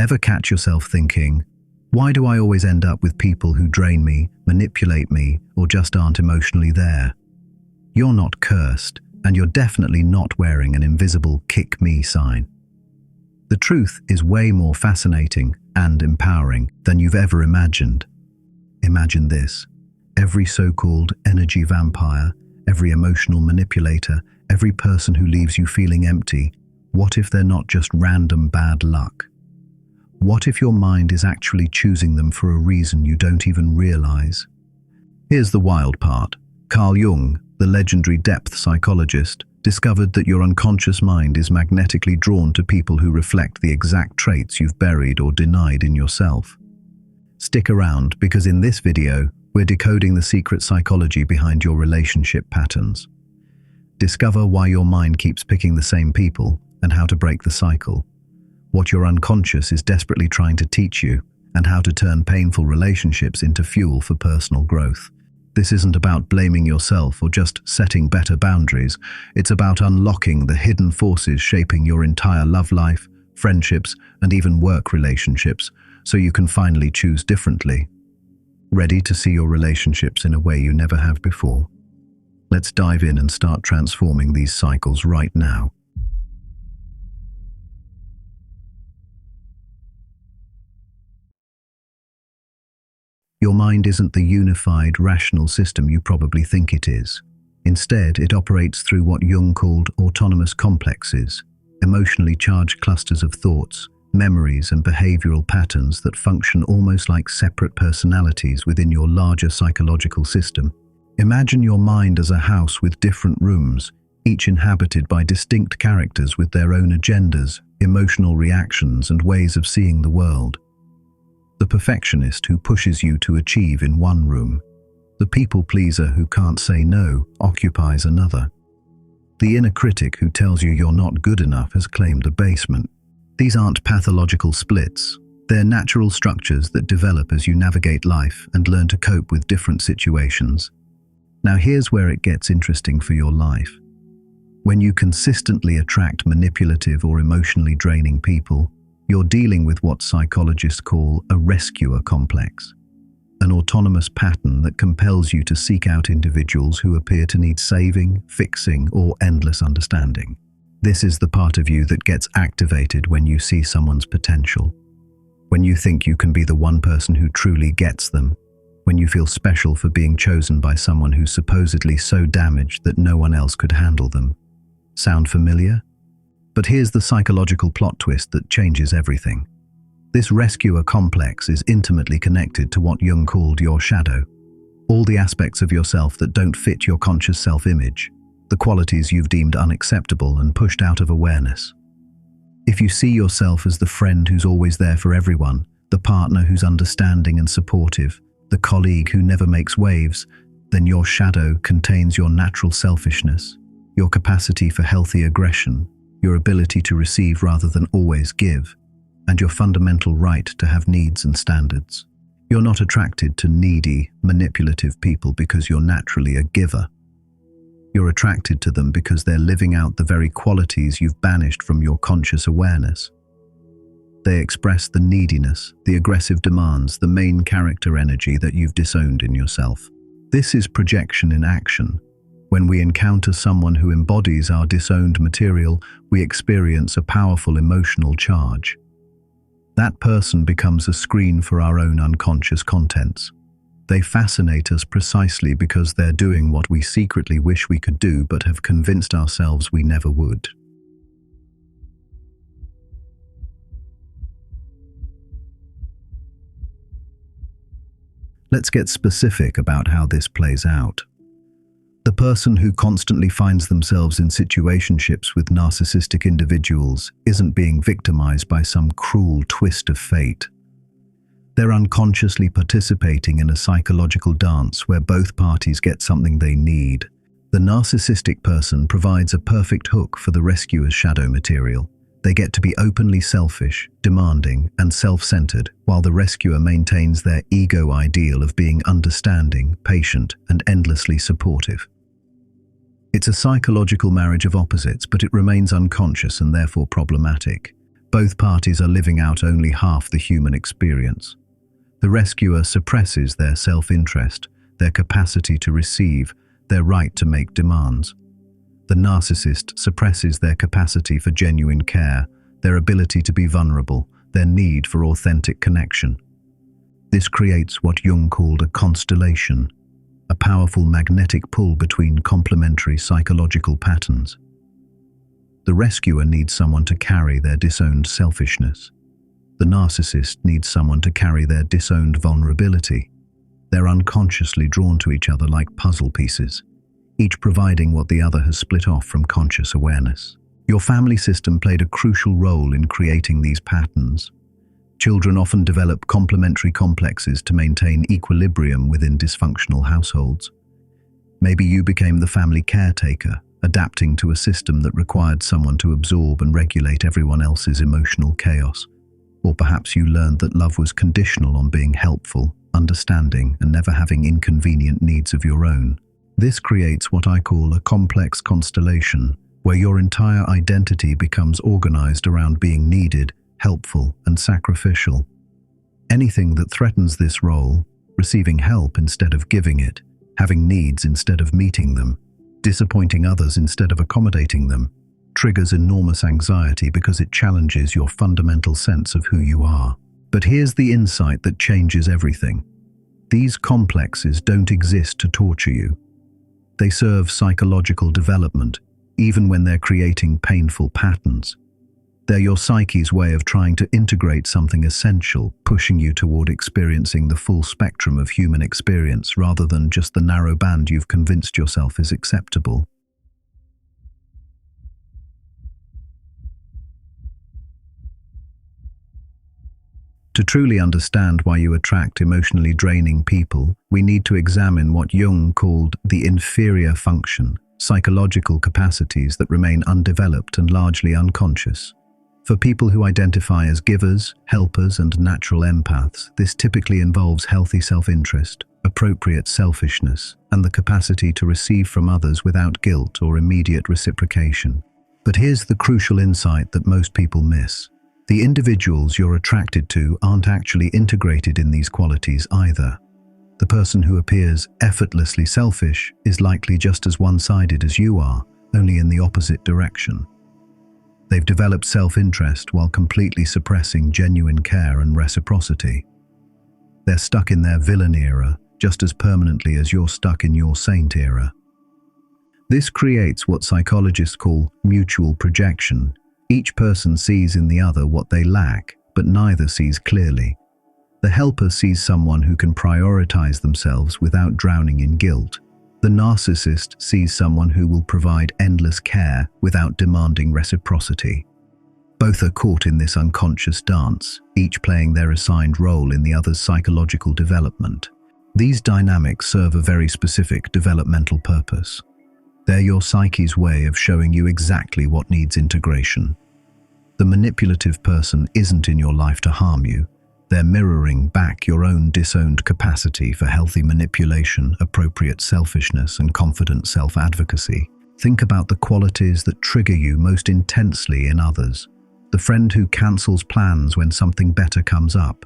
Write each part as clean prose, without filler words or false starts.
Ever catch yourself thinking, why do I always end up with people who drain me, manipulate me, or just aren't emotionally there? You're not cursed, and you're definitely not wearing an invisible "kick me" sign. The truth is way more fascinating and empowering than you've ever imagined. Imagine this: every so-called energy vampire, every emotional manipulator, every person who leaves you feeling empty, what if they're not just random bad luck? What if your mind is actually choosing them for a reason you don't even realize? Here's the wild part. Carl Jung, the legendary depth psychologist, discovered that your unconscious mind is magnetically drawn to people who reflect the exact traits you've buried or denied in yourself. Stick around, because in this video, we're decoding the secret psychology behind your relationship patterns. Discover why your mind keeps picking the same people and how to break the cycle. What your unconscious is desperately trying to teach you, and how to turn painful relationships into fuel for personal growth. This isn't about blaming yourself or just setting better boundaries. It's about unlocking the hidden forces shaping your entire love life, friendships, and even work relationships, so you can finally choose differently. Ready to see your relationships in a way you never have before? Let's dive in and start transforming these cycles right now. Your mind isn't the unified, rational system you probably think it is. Instead, it operates through what Jung called autonomous complexes, emotionally charged clusters of thoughts, memories, and behavioral patterns that function almost like separate personalities within your larger psychological system. Imagine your mind as a house with different rooms, each inhabited by distinct characters with their own agendas, emotional reactions, and ways of seeing the world. The perfectionist who pushes you to achieve in one room. The people pleaser who can't say no occupies another. The inner critic who tells you you're not good enough has claimed the basement. These aren't pathological splits. They're natural structures that develop as you navigate life and learn to cope with different situations. Now here's where it gets interesting for your life. When you consistently attract manipulative or emotionally draining people, you're dealing with what psychologists call a rescuer complex, an autonomous pattern that compels you to seek out individuals who appear to need saving, fixing, or endless understanding. This is the part of you that gets activated when you see someone's potential, when you think you can be the one person who truly gets them, when you feel special for being chosen by someone who's supposedly so damaged that no one else could handle them. Sound familiar? But here's the psychological plot twist that changes everything. This rescuer complex is intimately connected to what Jung called your shadow. All the aspects of yourself that don't fit your conscious self-image, the qualities you've deemed unacceptable and pushed out of awareness. If you see yourself as the friend who's always there for everyone, the partner who's understanding and supportive, the colleague who never makes waves, then your shadow contains your natural selfishness, your capacity for healthy aggression, your ability to receive rather than always give, and your fundamental right to have needs and standards. You're not attracted to needy, manipulative people because you're naturally a giver. You're attracted to them because they're living out the very qualities you've banished from your conscious awareness. They express the neediness, the aggressive demands, the main character energy that you've disowned in yourself. This is projection in action. When we encounter someone who embodies our disowned material, we experience a powerful emotional charge. That person becomes a screen for our own unconscious contents. They fascinate us precisely because they're doing what we secretly wish we could do but have convinced ourselves we never would. Let's get specific about how this plays out. The person who constantly finds themselves in situationships with narcissistic individuals isn't being victimized by some cruel twist of fate. They're unconsciously participating in a psychological dance where both parties get something they need. The narcissistic person provides a perfect hook for the rescuer's shadow material. They get to be openly selfish, demanding, and self-centered, while the rescuer maintains their ego ideal of being understanding, patient, and endlessly supportive. It's a psychological marriage of opposites, but it remains unconscious and therefore problematic. Both parties are living out only half the human experience. The rescuer suppresses their self-interest, their capacity to receive, their right to make demands. The narcissist suppresses their capacity for genuine care, their ability to be vulnerable, their need for authentic connection. This creates what Jung called a constellation, a powerful magnetic pull between complementary psychological patterns. The rescuer needs someone to carry their disowned selfishness. The narcissist needs someone to carry their disowned vulnerability. They're unconsciously drawn to each other like puzzle pieces, each providing what the other has split off from conscious awareness. Your family system played a crucial role in creating these patterns. Children often develop complementary complexes to maintain equilibrium within dysfunctional households. Maybe you became the family caretaker, adapting to a system that required someone to absorb and regulate everyone else's emotional chaos. Or perhaps you learned that love was conditional on being helpful, understanding, and never having inconvenient needs of your own. This creates what I call a complex constellation, where your entire identity becomes organized around being needed, helpful, and sacrificial. Anything that threatens this role, receiving help instead of giving it, having needs instead of meeting them, disappointing others instead of accommodating them, triggers enormous anxiety because it challenges your fundamental sense of who you are. But here's the insight that changes everything. These complexes don't exist to torture you. They serve psychological development, even when they're creating painful patterns. They're your psyche's way of trying to integrate something essential, pushing you toward experiencing the full spectrum of human experience rather than just the narrow band you've convinced yourself is acceptable. To truly understand why you attract emotionally draining people, we need to examine what Jung called the inferior function, psychological capacities that remain undeveloped and largely unconscious. For people who identify as givers, helpers, and natural empaths, this typically involves healthy self-interest, appropriate selfishness, and the capacity to receive from others without guilt or immediate reciprocation. But here's the crucial insight that most people miss. The individuals you're attracted to aren't actually integrated in these qualities either. The person who appears effortlessly selfish is likely just as one-sided as you are, only in the opposite direction. They've developed self-interest while completely suppressing genuine care and reciprocity. They're stuck in their villain era just as permanently as you're stuck in your saint era. This creates what psychologists call mutual projection. Each person sees in the other what they lack, but neither sees clearly. The helper sees someone who can prioritize themselves without drowning in guilt. The narcissist sees someone who will provide endless care without demanding reciprocity. Both are caught in this unconscious dance, each playing their assigned role in the other's psychological development. These dynamics serve a very specific developmental purpose. They're your psyche's way of showing you exactly what needs integration. The manipulative person isn't in your life to harm you. They're mirroring back your own disowned capacity for healthy manipulation, appropriate selfishness, and confident self-advocacy. Think about the qualities that trigger you most intensely in others. The friend who cancels plans when something better comes up.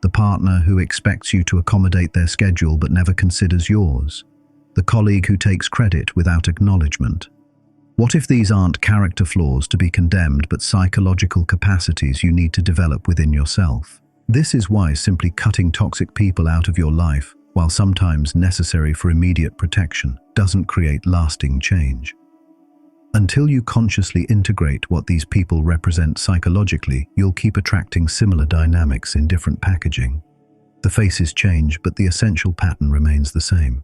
The partner who expects you to accommodate their schedule but never considers yours. The colleague who takes credit without acknowledgement. What if these aren't character flaws to be condemned but psychological capacities you need to develop within yourself? This is why simply cutting toxic people out of your life, while sometimes necessary for immediate protection, doesn't create lasting change. Until you consciously integrate what these people represent psychologically, you'll keep attracting similar dynamics in different packaging. The faces change, but the essential pattern remains the same.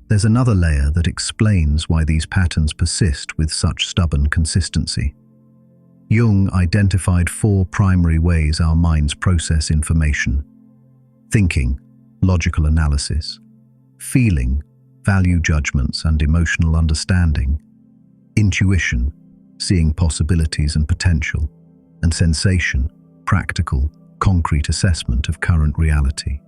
There's another layer that explains why these patterns persist with such stubborn consistency. Jung identified 4 primary ways our minds process information: thinking, logical analysis; feeling, value judgments and emotional understanding; intuition, seeing possibilities and potential; and sensation, practical, concrete assessment of current reality.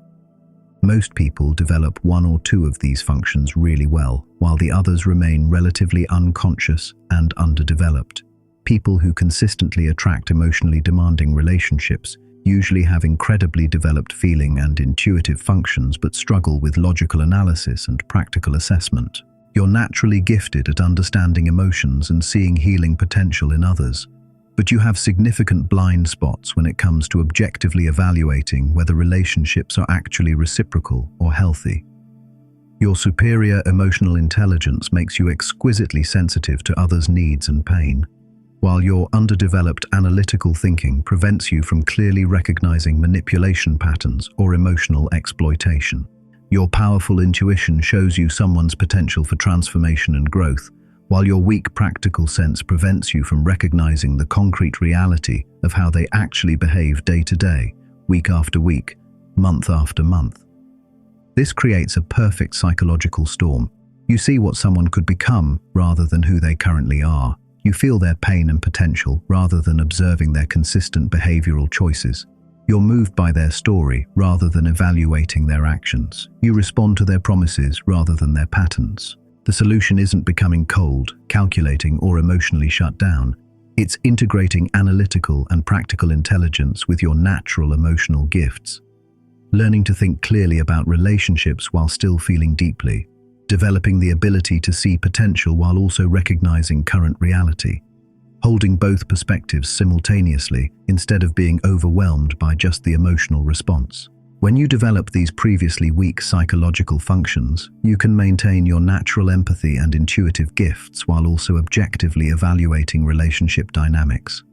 Most people develop one or two of these functions really well, while the others remain relatively unconscious and underdeveloped. People who consistently attract emotionally demanding relationships usually have incredibly developed feeling and intuitive functions but struggle with logical analysis and practical assessment. You're naturally gifted at understanding emotions and seeing healing potential in others, but you have significant blind spots when it comes to objectively evaluating whether relationships are actually reciprocal or healthy. Your superior emotional intelligence makes you exquisitely sensitive to others' needs and pain, while your underdeveloped analytical thinking prevents you from clearly recognizing manipulation patterns or emotional exploitation. Your powerful intuition shows you someone's potential for transformation and growth, while your weak practical sense prevents you from recognizing the concrete reality of how they actually behave day to day, week after week, month after month. This creates a perfect psychological storm. You see what someone could become rather than who they currently are. You feel their pain and potential rather than observing their consistent behavioral choices. You're moved by their story rather than evaluating their actions. You respond to their promises rather than their patterns. The solution isn't becoming cold, calculating, or emotionally shut down. It's integrating analytical and practical intelligence with your natural emotional gifts. Learning to think clearly about relationships while still feeling deeply. Developing the ability to see potential while also recognizing current reality. Holding both perspectives simultaneously instead of being overwhelmed by just the emotional response. When you develop these previously weak psychological functions, you can maintain your natural empathy and intuitive gifts while also objectively evaluating relationship dynamics.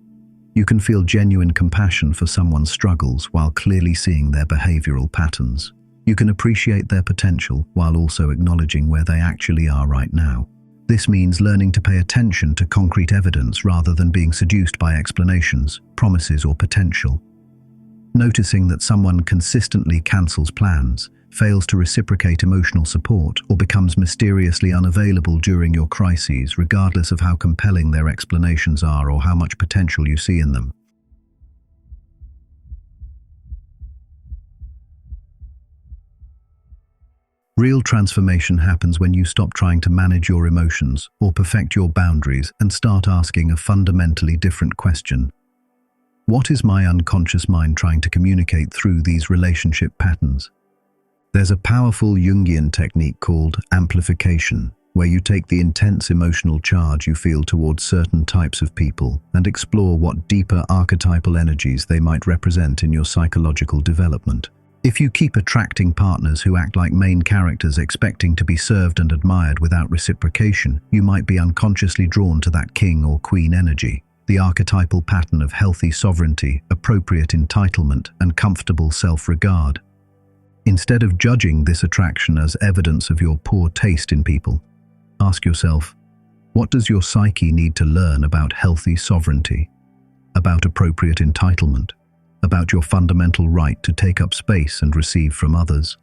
You can feel genuine compassion for someone's struggles while clearly seeing their behavioral patterns. You can appreciate their potential while also acknowledging where they actually are right now. This means learning to pay attention to concrete evidence rather than being seduced by explanations, promises, or potential. Noticing that someone consistently cancels plans, fails to reciprocate emotional support, or becomes mysteriously unavailable during your crises, regardless of how compelling their explanations are or how much potential you see in them. Real transformation happens when you stop trying to manage your emotions or perfect your boundaries and start asking a fundamentally different question. What is my unconscious mind trying to communicate through these relationship patterns? There's a powerful Jungian technique called amplification, where you take the intense emotional charge you feel towards certain types of people and explore what deeper archetypal energies they might represent in your psychological development. If you keep attracting partners who act like main characters expecting to be served and admired without reciprocation, you might be unconsciously drawn to that king or queen energy, the archetypal pattern of healthy sovereignty, appropriate entitlement, and comfortable self-regard. Instead of judging this attraction as evidence of your poor taste in people, ask yourself, what does your psyche need to learn about healthy sovereignty, about appropriate entitlement, about your fundamental right to take up space and receive from others?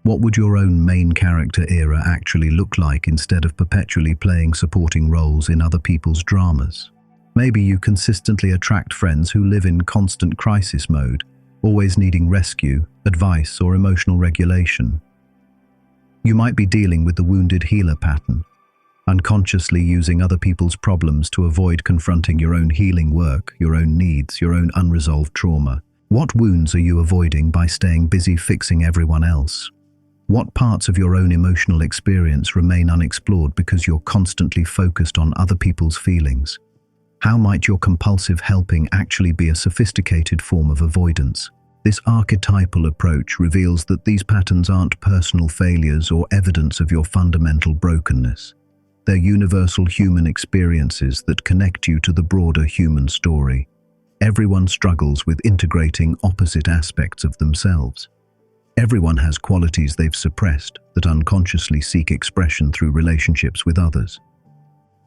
What would your own main character era actually look like instead of perpetually playing supporting roles in other people's dramas? Maybe you consistently attract friends who live in constant crisis mode, always needing rescue, advice, or emotional regulation. You might be dealing with the wounded healer pattern, unconsciously using other people's problems to avoid confronting your own healing work, your own needs, your own unresolved trauma. What wounds are you avoiding by staying busy fixing everyone else? What parts of your own emotional experience remain unexplored because you're constantly focused on other people's feelings? How might your compulsive helping actually be a sophisticated form of avoidance? This archetypal approach reveals that these patterns aren't personal failures or evidence of your fundamental brokenness. They're universal human experiences that connect you to the broader human story. Everyone struggles with integrating opposite aspects of themselves. Everyone has qualities they've suppressed that unconsciously seek expression through relationships with others.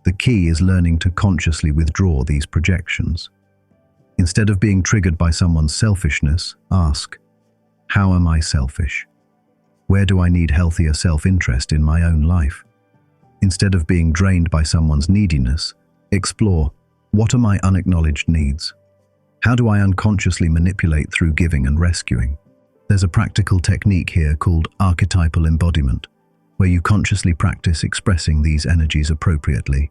The key is learning to consciously withdraw these projections. Instead of being triggered by someone's selfishness, ask, how am I selfish? Where do I need healthier self-interest in my own life? Instead of being drained by someone's neediness, explore, what are my unacknowledged needs? How do I unconsciously manipulate through giving and rescuing? There's a practical technique here called archetypal embodiment, where you consciously practice expressing these energies appropriately.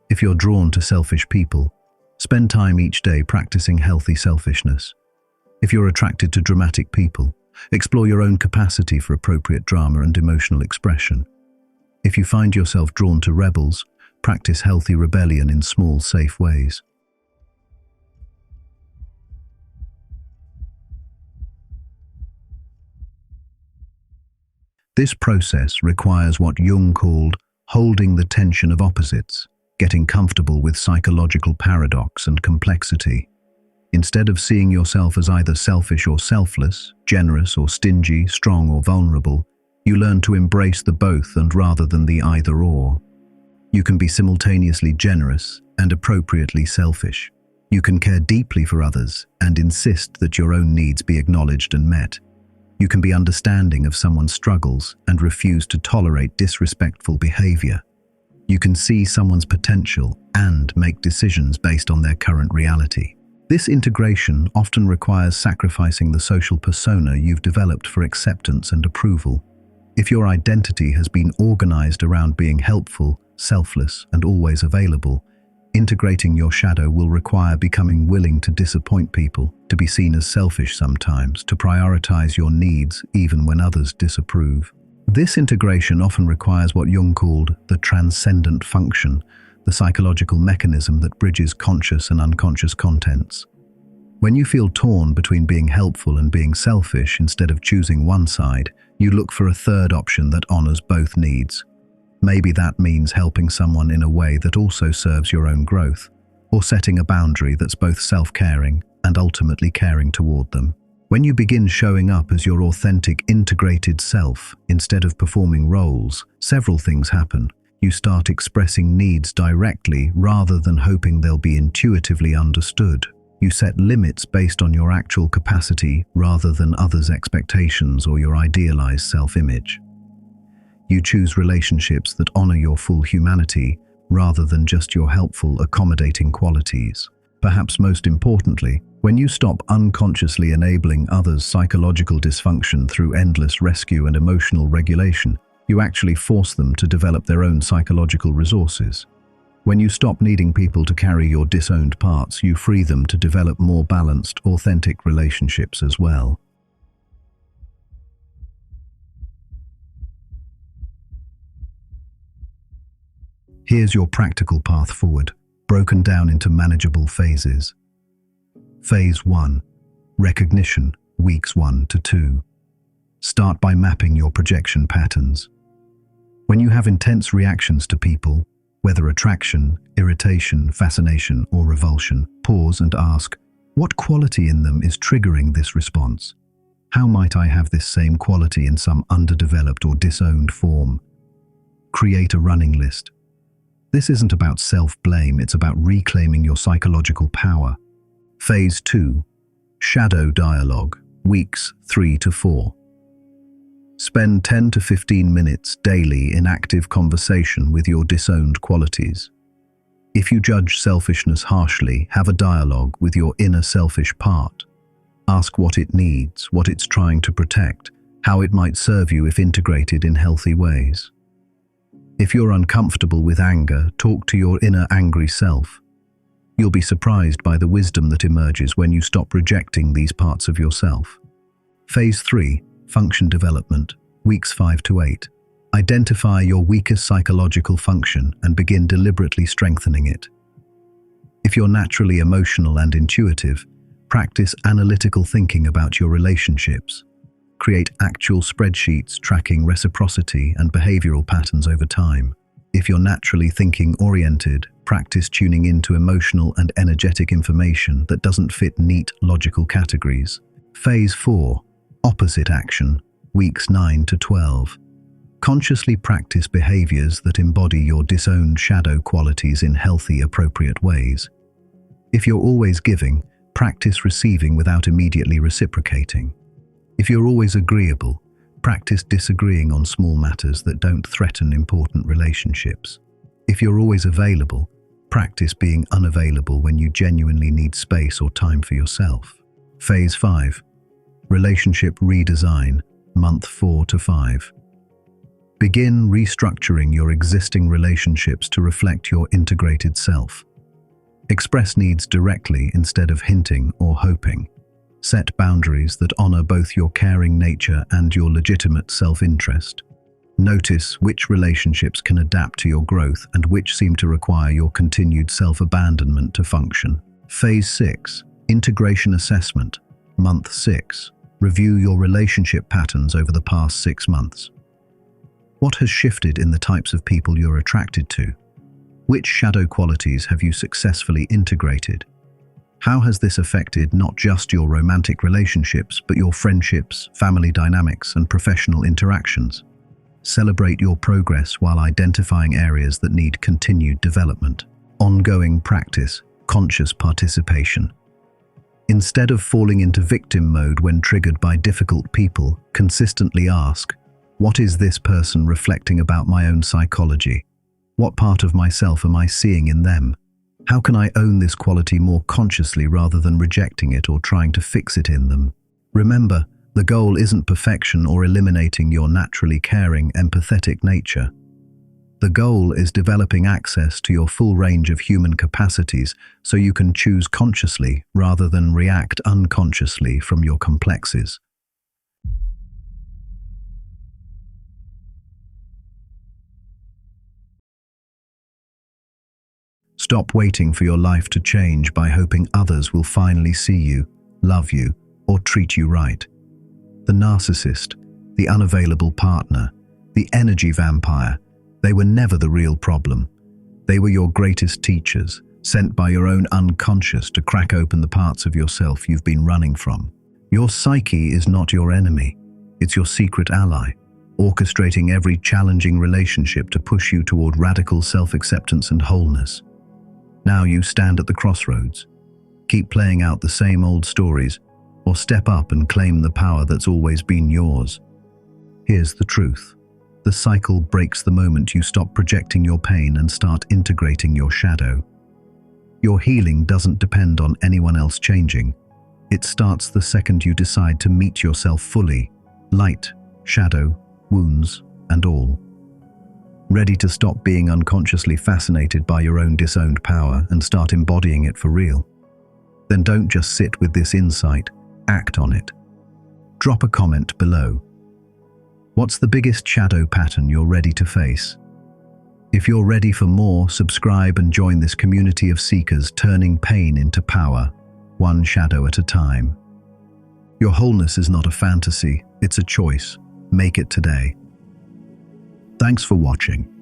If you're drawn to selfish people, spend time each day practicing healthy selfishness. If you're attracted to dramatic people, explore your own capacity for appropriate drama and emotional expression. If you find yourself drawn to rebels, practice healthy rebellion in small, safe ways. This process requires what Jung called holding the tension of opposites, getting comfortable with psychological paradox and complexity. Instead of seeing yourself as either selfish or selfless, generous or stingy, strong or vulnerable, you learn to embrace the both and rather than the either-or. You can be simultaneously generous and appropriately selfish. You can care deeply for others and insist that your own needs be acknowledged and met. You can be understanding of someone's struggles and refuse to tolerate disrespectful behavior. You can see someone's potential and make decisions based on their current reality. This integration often requires sacrificing the social persona you've developed for acceptance and approval. If your identity has been organized around being helpful, selfless, and always available, integrating your shadow will require becoming willing to disappoint people, to be seen as selfish sometimes, to prioritize your needs even when others disapprove. This integration often requires what Jung called the transcendent function, the psychological mechanism that bridges conscious and unconscious contents. When you feel torn between being helpful and being selfish instead of choosing one side, you look for a third option that honors both needs. Maybe that means helping someone in a way that also serves your own growth, or setting a boundary that's both self-caring and ultimately caring toward them. When you begin showing up as your authentic, integrated self instead of performing roles, several things happen. You start expressing needs directly rather than hoping they'll be intuitively understood. You set limits based on your actual capacity rather than others' expectations or your idealized self-image. You choose relationships that honor your full humanity rather than just your helpful, accommodating qualities. Perhaps most importantly, when you stop unconsciously enabling others' psychological dysfunction through endless rescue and emotional regulation, you actually force them to develop their own psychological resources. When you stop needing people to carry your disowned parts, you free them to develop more balanced, authentic relationships as well. Here's your practical path forward, broken down into manageable phases. Phase 1. Recognition, weeks 1 to 2. Start by mapping your projection patterns. When you have intense reactions to people, whether attraction, irritation, fascination, or revulsion, pause and ask, what quality in them is triggering this response? How might I have this same quality in some underdeveloped or disowned form? Create a running list. This isn't about self-blame, it's about reclaiming your psychological power. Phase 2. Shadow dialogue, weeks 3 to 4. Spend 10 to 15 minutes daily in active conversation with your disowned qualities. If you judge selfishness harshly, have a dialogue with your inner selfish part. Ask what it needs, what it's trying to protect, how it might serve you if integrated in healthy ways. If you're uncomfortable with anger, talk to your inner angry self. You'll be surprised by the wisdom that emerges when you stop rejecting these parts of yourself. Phase 3. Function development, weeks 5 to 8. Identify your weakest psychological function and begin deliberately strengthening it. If you're naturally emotional and intuitive, practice analytical thinking about your relationships. Create actual spreadsheets tracking reciprocity and behavioral patterns over time. If you're naturally thinking-oriented, practice tuning into emotional and energetic information that doesn't fit neat, logical categories. Phase 4. Opposite action, weeks 9 to 12. Consciously practice behaviors that embody your disowned shadow qualities in healthy, appropriate ways. If you're always giving, practice receiving without immediately reciprocating. If you're always agreeable, practice disagreeing on small matters that don't threaten important relationships. If you're always available, practice being unavailable when you genuinely need space or time for yourself. Phase 5. Relationship redesign, month 4 to 5. Begin restructuring your existing relationships to reflect your integrated self. Express needs directly instead of hinting or hoping. Set boundaries that honor both your caring nature and your legitimate self-interest. Notice which relationships can adapt to your growth and which seem to require your continued self-abandonment to function. Phase 6. Integration assessment, month 6. Review your relationship patterns over the past 6 months. What has shifted in the types of people you're attracted to? Which shadow qualities have you successfully integrated? How has this affected not just your romantic relationships, but your friendships, family dynamics, and professional interactions? Celebrate your progress while identifying areas that need continued development. Ongoing practice, conscious participation. Instead of falling into victim mode when triggered by difficult people, consistently ask, what is this person reflecting about my own psychology? What part of myself am I seeing in them? How can I own this quality more consciously rather than rejecting it or trying to fix it in them? Remember, the goal isn't perfection or eliminating your naturally caring, empathetic nature. The goal is developing access to your full range of human capacities so you can choose consciously rather than react unconsciously from your complexes. Stop waiting for your life to change by hoping others will finally see you, love you, or treat you right. The narcissist, the unavailable partner, the energy vampire, they were never the real problem. They were your greatest teachers, sent by your own unconscious to crack open the parts of yourself you've been running from. Your psyche is not your enemy. It's your secret ally, orchestrating every challenging relationship to push you toward radical self-acceptance and wholeness. Now you stand at the crossroads. Keep playing out the same old stories, or step up and claim the power that's always been yours. Here's the truth. The cycle breaks the moment you stop projecting your pain and start integrating your shadow. Your healing doesn't depend on anyone else changing. It starts the second you decide to meet yourself fully, light, shadow, wounds, and all. Ready to stop being unconsciously fascinated by your own disowned power and start embodying it for real? Then don't just sit with this insight, act on it. Drop a comment below. What's the biggest shadow pattern you're ready to face? If you're ready for more, subscribe and join this community of seekers turning pain into power, one shadow at a time. Your wholeness is not a fantasy, it's a choice. Make it today. Thanks for watching.